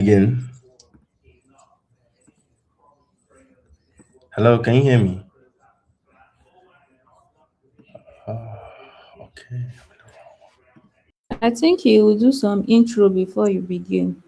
Again. Hello, can you hear me? Okay. I think you will do some intro before you begin.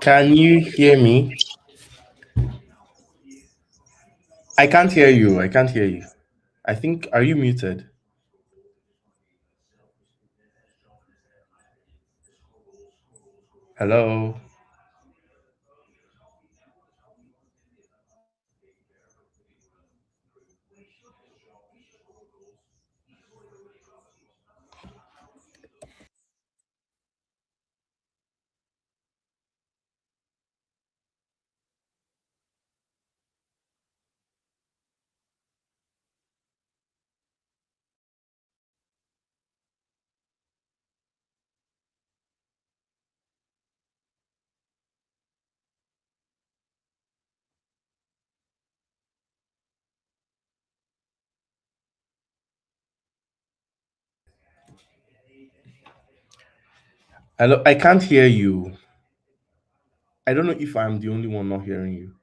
Can you hear me? I can't hear you. I can't hear you. I think, are you muted? Hello? Hello, I can't hear you. I don't know if I'm the only one not hearing you.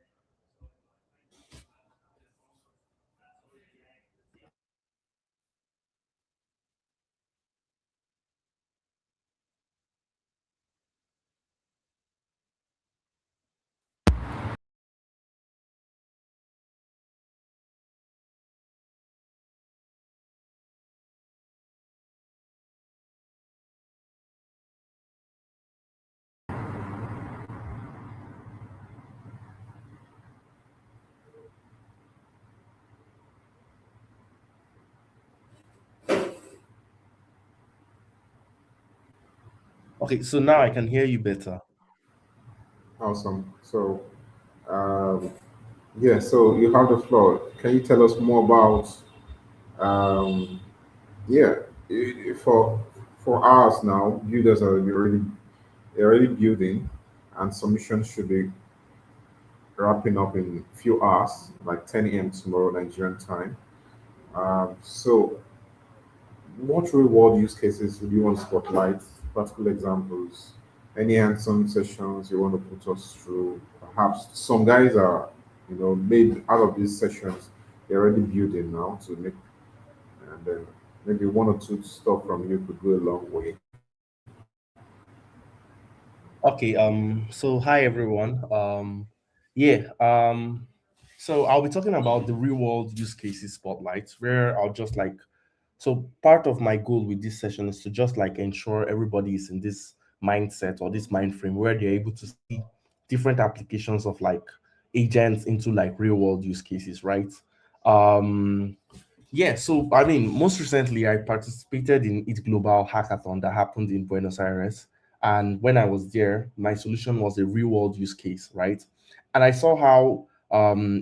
Okay, so now I can hear you better. Awesome. Um, yeah, so you have the floor. Can you tell us more about, um, yeah, for us now, builders are already building, and submission should be wrapping up in a few hours, like 10 a.m. tomorrow Nigerian time. So, what real world use cases would you want to spotlight? Practical examples, any hands-on sessions you want to put us through? Perhaps some guys are, made out of these sessions, they're already building now to make, and then maybe one or two stuff from you could go a long way. Okay, so hi everyone. Yeah, so I'll be talking about the real world use cases spotlight, where I'll just like, so part of my goal with this session is to just like ensure everybody is in this mindset or this mind frame where they're able to see different applications of like agents into like real world use cases, right? Um, Yeah, so I mean, most recently I participated in It Global Hackathon that happened in Buenos Aires. And when I was there, my solution was a real world use case, right? And I saw how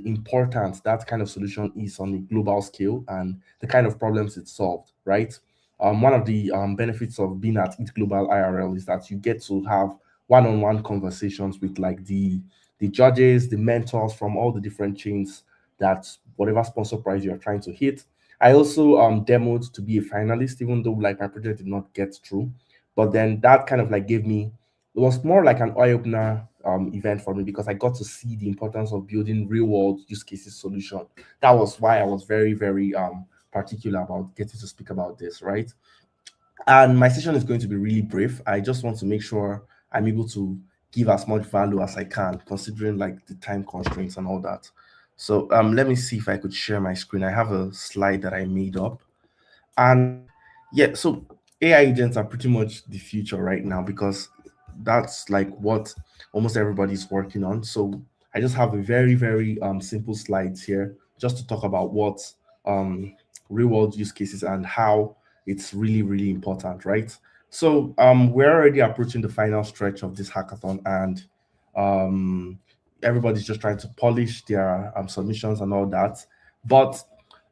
important that kind of solution is on a global scale and the kind of problems it solved, right? One of the benefits of being at It Global IRL is that you get to have one-on-one conversations with like the judges, the mentors from all the different chains that whatever sponsor prize you're trying to hit. I also demoed to be a finalist, even though like my project did not get through. But then that kind of like gave me, it was more like an eye opener event for me because I got to see the importance of building real world use cases solution. That was why I was very, very particular about getting to speak about this, right? And my session is going to be really brief. I just want to make sure I'm able to give as much value as I can, considering like the time constraints and all that. So let me see if I could share my screen. I have a slide that I made up. And yeah, so AI agents are pretty much the future right now because that's like what almost everybody's working on. So I just have a very, very simple slides here just to talk about what um, real world use cases and how it's really, really important, right? So we're already approaching the final stretch of this hackathon, and um, everybody's just trying to polish their submissions and all that. But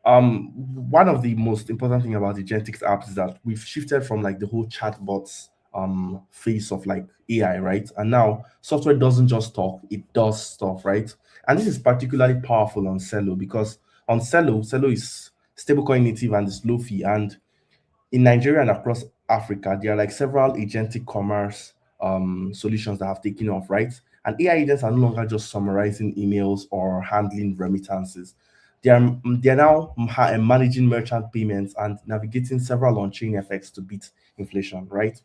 one of the most important thing about the Genetics apps is that we've shifted from like the whole chatbots phase of like AI, right? And now software doesn't just talk, it does stuff, right? And this is particularly powerful on Celo because on Celo is stablecoin native and it's low fee. And in Nigeria and across Africa, there are like several agentic commerce solutions that have taken off, right? And AI agents are no longer just summarizing emails or handling remittances. They are now managing merchant payments and navigating several on-chain FX to beat inflation, right?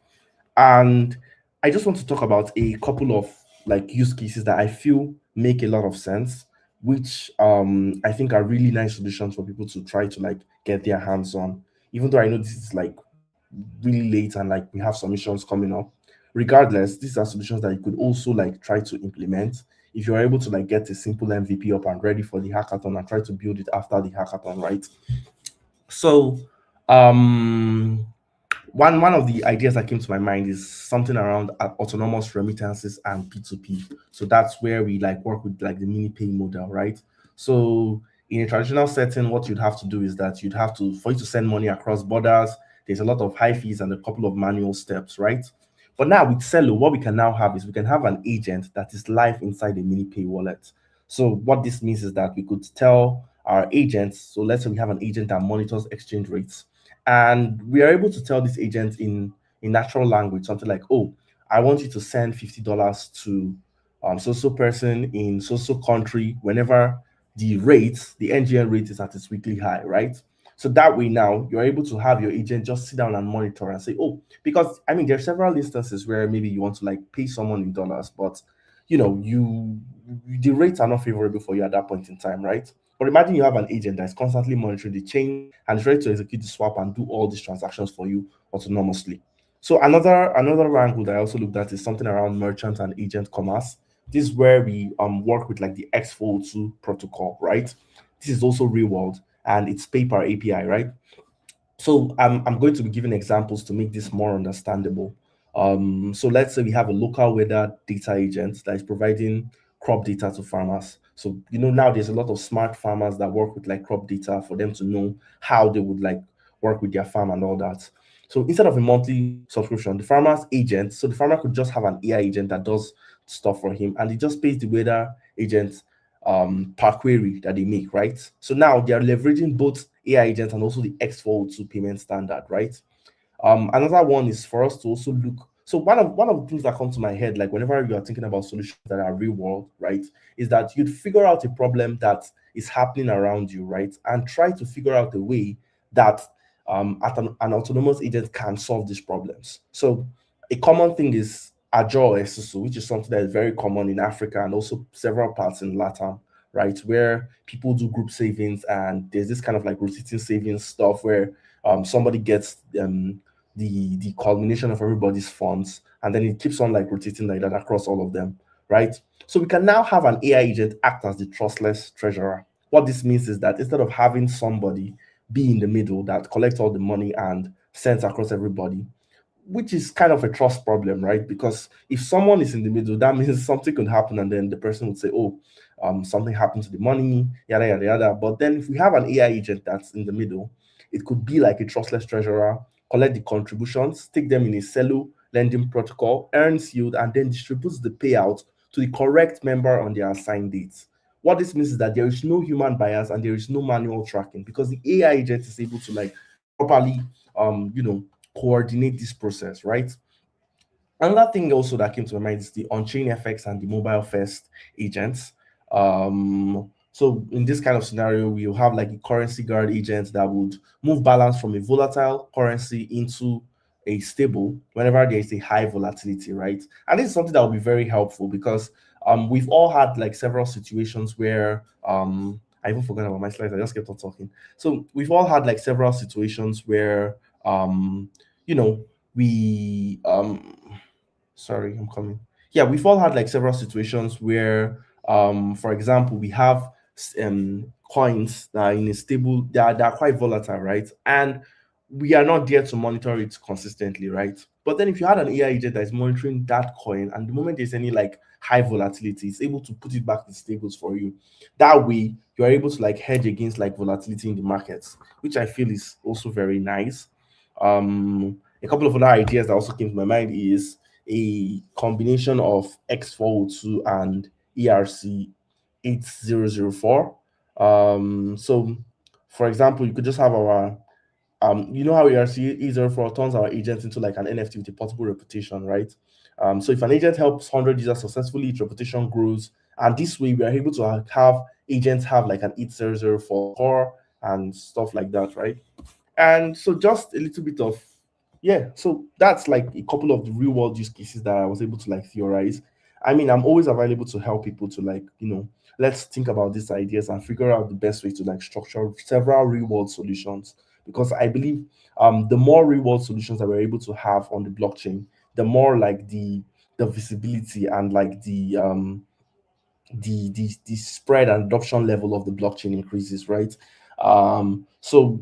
And I just want to talk about a couple of like use cases that I feel make a lot of sense, which I think are really nice solutions for people to try to like get their hands on. Even though I know this is like really late and like we have submissions coming up. Regardless, these are solutions that you could also like try to implement if you're able to like get a simple MVP up and ready for the hackathon and try to build it after the hackathon, right? So um one of the ideas that came to my mind is something around autonomous remittances and P2P. So that's where we like work with like the MiniPay model, right? So in a traditional setting, what you'd have to do is that you'd have to, for you to send money across borders, there's a lot of high fees and a couple of manual steps, right? But now with Celo, what we can now have is we can have an agent that is live inside the MiniPay wallet. So what this means is that we could tell our agents, so let's say we have an agent that monitors exchange rates, and we are able to tell this agent in natural language something like, oh, I want you to send $50 to so person in so country whenever the NGN rate is at its weekly high, right? So that way now you're able to have your agent just sit down and monitor and say, oh, because I mean there are several instances where maybe you want to like pay someone in dollars, but the rates are not favorable for you at that point in time, right? But imagine you have an agent that's constantly monitoring the chain and is ready to execute the swap and do all these transactions for you autonomously. So another angle that I also looked at is something around merchant and agent commerce. This is where we work with like the X402 protocol, right? This is also real world and it's paper API, right? So I'm going to be giving examples to make this more understandable. So let's say we have a local weather data agent that is providing crop data to farmers. So now there's a lot of smart farmers that work with like crop data for them to know how they would like work with their farm and all that. So instead of a monthly subscription, the farmer's agent, so the farmer could just have an AI agent that does stuff for him, and he just pays the weather agent per query that they make, right? So now they are leveraging both AI agents and also the X402 payment standard, right? Another one is for us to also look. So one of the things that come to my head, like whenever you are thinking about solutions that are real world, right, is that you'd figure out a problem that is happening around you, right, and try to figure out a way that an autonomous agent can solve these problems. So a common thing is Azure SSO, which is something that is very common in Africa and also several parts in Latam, right, where people do group savings and there's this kind of like rotating savings stuff where somebody gets the culmination of everybody's funds, and then it keeps on like rotating like that across all of them, right? So we can now have an AI agent act as the trustless treasurer. What this means is that instead of having somebody be in the middle that collects all the money and sends across everybody, which is kind of a trust problem, right? Because if someone is in the middle, that means something could happen, and then the person would say, "Oh, something happened to the money, yada yada yada." But then, if we have an AI agent that's in the middle, it could be like a trustless treasurer, collect the contributions, take them in a Celo lending protocol, earns yield, and then distributes the payout to the correct member on their assigned dates. What this means is that there is no human bias and there is no manual tracking because the AI agent is able to like properly, um, you know, coordinate this process, right? Another thing also that came to my mind is the Onchain FX and the mobile first agents. So in this kind of scenario, we'll have like a currency guard agent that would move balance from a volatile currency into a stable whenever there is a high volatility, right? And this is something that will be very helpful because we've all had like several situations where I even forgot about my slides. I just kept on talking. So we've all had like several situations where you know we sorry, I'm coming. Yeah, we've all had like several situations where for example we have coins that are in a stable that are quite volatile, right? And we are not there to monitor it consistently, right? But then if you had an AI agent that is monitoring that coin, and the moment there's any like high volatility, it's able to put it back in stables for you. That way you are able to like hedge against like volatility in the markets, which I feel is also very nice. A couple of other ideas that also came to my mind is a combination of X402 and ERC 8004. So for example, you could just have our you know how ERC 804 turns our agent into like an NFT with a portable reputation, right? So if an agent helps 100 users successfully, its reputation grows, and this way we are able to have agents have like an 8004 core and stuff like that, right? And so just a little bit of yeah, so that's like a couple of the real world use cases that I was able to like theorize. I mean, I'm always available to help people to like, let's think about these ideas and figure out the best way to like structure several real world solutions. Because I believe the more real world solutions that we're able to have on the blockchain, the more like the visibility and like the spread and adoption level of the blockchain increases, right? So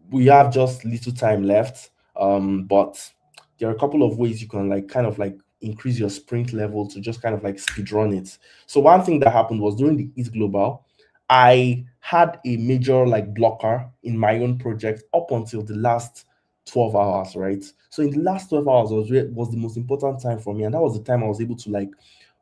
we have just little time left, but there are a couple of ways you can like kind of like increase your sprint level to just kind of like speed run it. So one thing that happened was during the Eat Global, I had a major like blocker in my own project up until the last 12 hours, right? So in the last 12 hours was the most important time for me, and that was the time I was able to like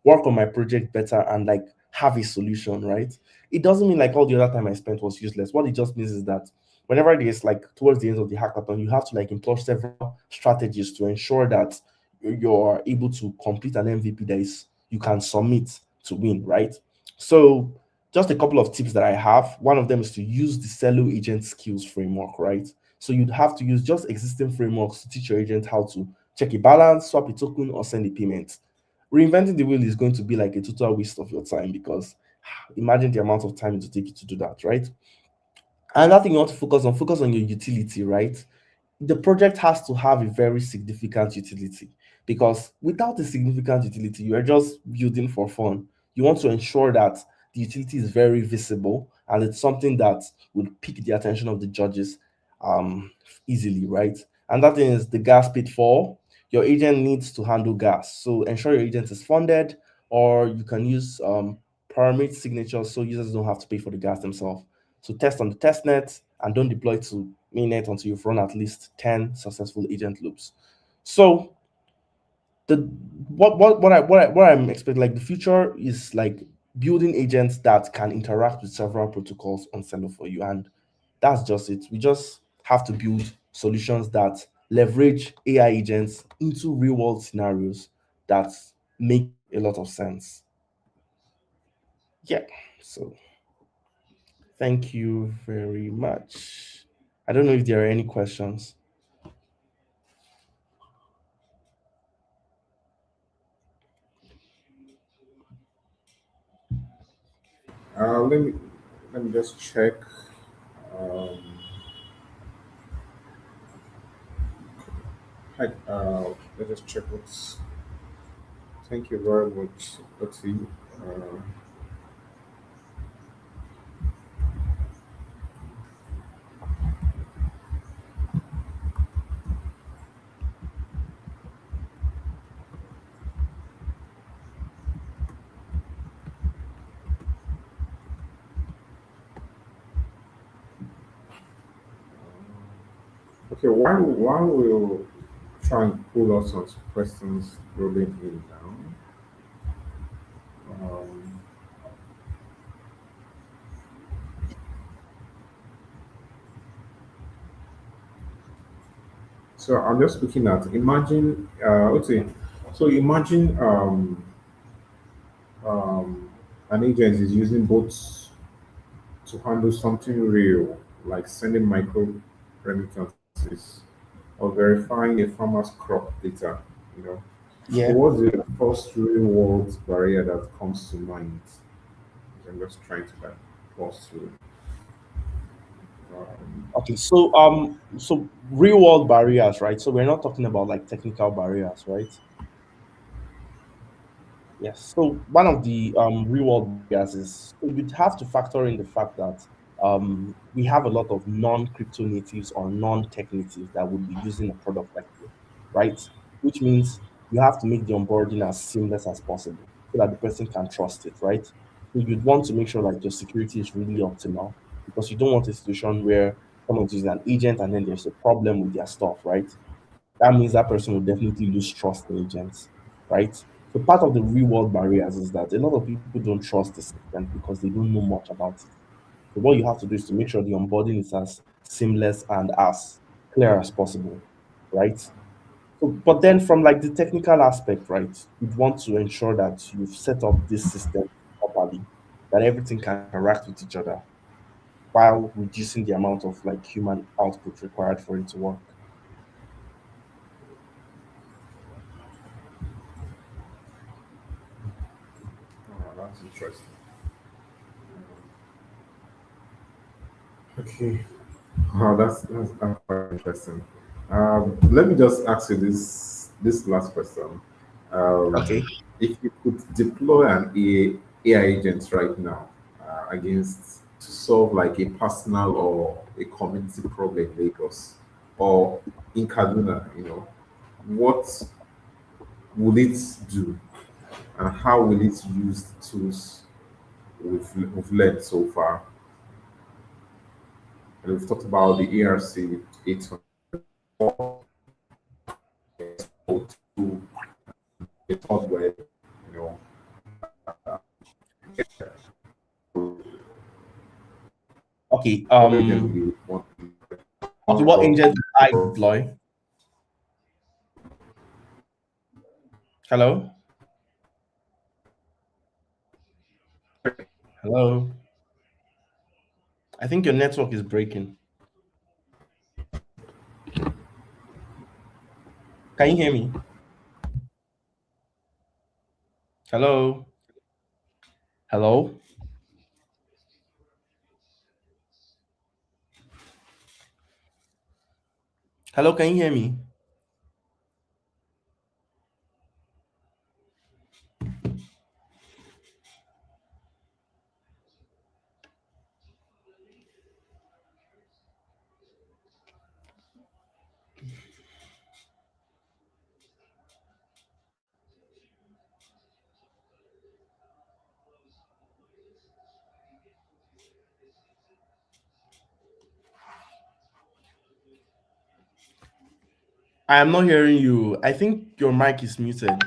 work on my project better and like have a solution, right? It doesn't mean like all the other time I spent was useless. What it just means is that whenever there's like towards the end of the hackathon, you have to like employ several strategies to ensure that you're able to complete an MVP that is you can submit to win, right? So just a couple of tips that I have. One of them is to use the Celo agent skills framework, right? So you'd have to use just existing frameworks to teach your agent how to check a balance, swap a token, or send a payment. Reinventing the wheel is going to be like a total waste of your time because imagine the amount of time it will take you to do that, right? Another thing you want to focus on your utility, right? The project has to have a very significant utility because without a significant utility, you are just building for fun. You want to ensure that the utility is very visible and it's something that would pick the attention of the judges easily, right? And that is the gas pitfall. Your agent needs to handle gas. So ensure your agent is funded, or you can use pyramid signatures so users don't have to pay for the gas themselves. So test on the test net and don't deploy to mainnet until you've run at least 10 successful agent loops. So the what I'm expecting, like the future is like building agents that can interact with several protocols on Celo for you. And that's just it. We just have to build solutions that leverage AI agents into real world scenarios that make a lot of sense. Yeah. So thank you very much. I don't know if there are any questions. Let me just check. Um, hi, let's just check what's. Thank you very much. Let's see. Uh, okay, while we'll try and pull out some questions rolling in now. Um, so I'm just looking at imagine. Let's see. So imagine um, an agent is using bots to handle something real, like sending micro remittances or verifying a farmer's crop data. You know, so Yeah. what's the first real world barrier that comes to mind? I'm just trying to like pause through. Um, Okay. So real world barriers, right? So we're not talking about like technical barriers, right? Yes. So one of the real world barriers is so you'd have to factor in the fact that we have a lot of non-crypto natives or non-tech natives that would be using a product like this, right? Which means you have to make the onboarding as seamless as possible so that the person can trust it, right? So you'd want to make sure that your security is really optimal because you don't want a situation where someone's using an agent and then there's a problem with their stuff, right? That means that person will definitely lose trust in agents, right? So part of the real world barriers is that a lot of people don't trust the system because they don't know much about it. So what you have to do is to make sure the onboarding is as seamless and as clear as possible, right? So, but then from like the technical aspect, right, you'd want to ensure that you've set up this system properly, that everything can interact with each other while reducing the amount of like human output required for it to work. oh, that's interesting. Okay. Oh, that's quite interesting. Let me just ask you this last question. Um, Okay. if you could deploy an AI agent right now against to solve like a personal or a community problem in Lagos or in Kaduna, what will it do and how will it use the tools we've learned so far? And we've talked about the ARC 800 to the third web, you know, Okay. what agent we want Okay. What or, agent did I or deploy? Hello? Hello? I think your network is breaking. Can you hear me? Hello? Hello? Hello, can you hear me? I am not hearing you. I think your mic is muted.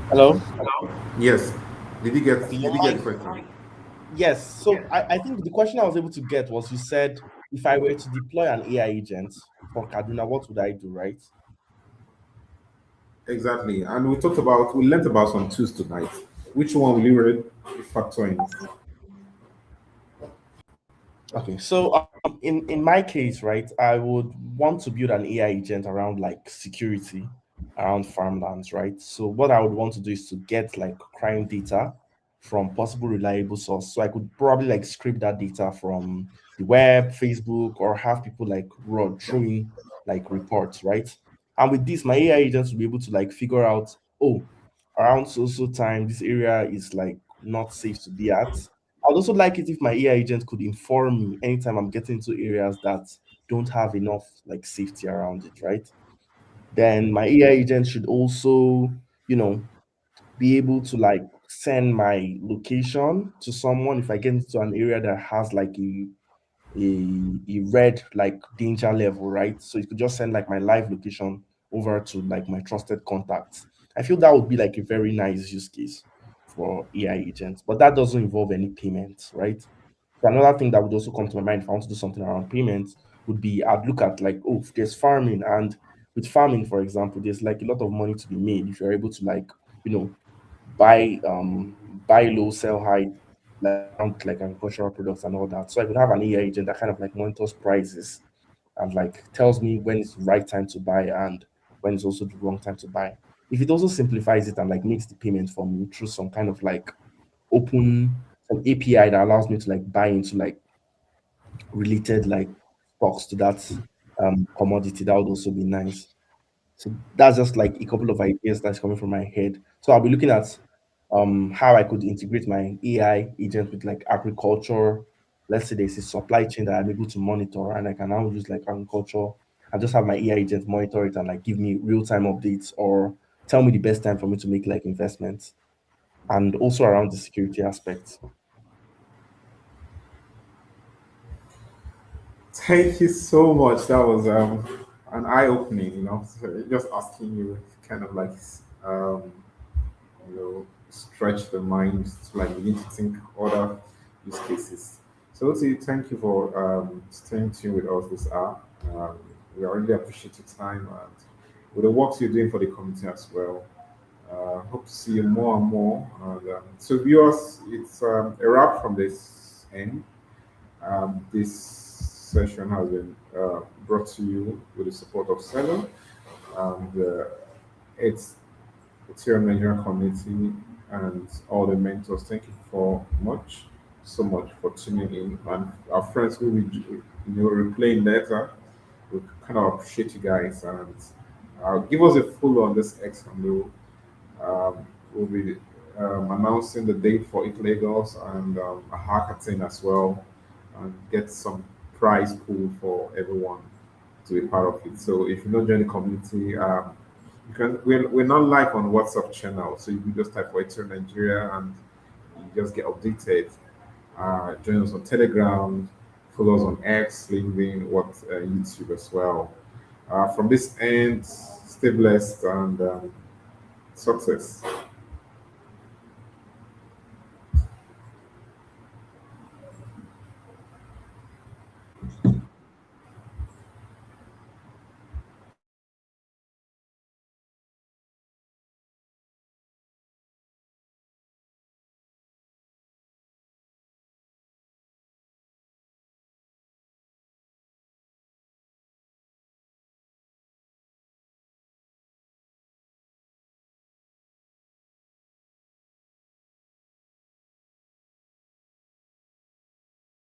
Hello? Yes. Okay, Did your you get mic. the question? Yes. So I think the question I was able to get was you said if I were to deploy an AI agent for Kaduna, what would I do, right? Exactly. And we learned about some tools tonight. Which one will you factor in? Okay, so in my case, right, I would want to build an AI agent around like security around farmlands, right? So what I would want to do is to get like crime data from possible reliable source. So I could probably like scrape that data from the web, Facebook, or have people like run throwing like reports, right? And with this, my AI agents will be able to like figure out, oh, around so time, this area is like not safe to be at. I'd also like it if my AI agent could inform me anytime I'm getting into areas that don't have enough like safety around it, right? Then my AI agent should also, you know, be able to like send my location to someone if I get into an area that has like a red like danger level, right? So it could just send like my live location over to like my trusted contacts. I feel that would be like a very nice use case for AI agents, but that doesn't involve any payments, right? So another thing that would also come to my mind if I want to do something around payments would be I'd look at like, oh, if there's farming, and with farming, for example, there's like a lot of money to be made if you're able to like, you know, buy buy low, sell high, like around like agricultural products and all that. So I could have an AI agent that kind of like monitors prices and like tells me when it's the right time to buy and when it's also the wrong time to buy. If it also simplifies it and like makes the payment for me through some kind of like open some API that allows me to like buy into like related like stocks to that commodity, that would also be nice. So that's just like a couple of ideas that's coming from my head. So I'll be looking at how I could integrate my AI agent with like agriculture. Let's say there's a supply chain that I'm able to monitor and I can now use like agriculture and just have my AI agent monitor it and like give me real-time updates or tell me the best time for me to make like investments and also around the security aspects. Thank you so much. That was an eye opening, so just asking you kind of like um, stretch the mind to like begin to think other use cases. So Oti, thank you for staying tuned with us this hour. Um, we really appreciate your time and with the work you're doing for the community as well. Hope to see you more and more. And, so viewers, it's a wrap from this end. This session has been brought to you with the support of Celo, and it's your Nigerian community and all the mentors. Thank you so much for tuning in. And our friends who will, replaying later, we kind of appreciate you guys and give us a follow on this X handle. We'll be announcing the date for it Lagos and a hackathon as well, and get some prize pool for everyone to be part of it. So if you don't join the community, you can. We're not live on WhatsApp channel, so you can just type for Ethereum Nigeria and you just get updated. Join us on Telegram, follow us on X, LinkedIn, YouTube as well. From this end, stay blessed and success.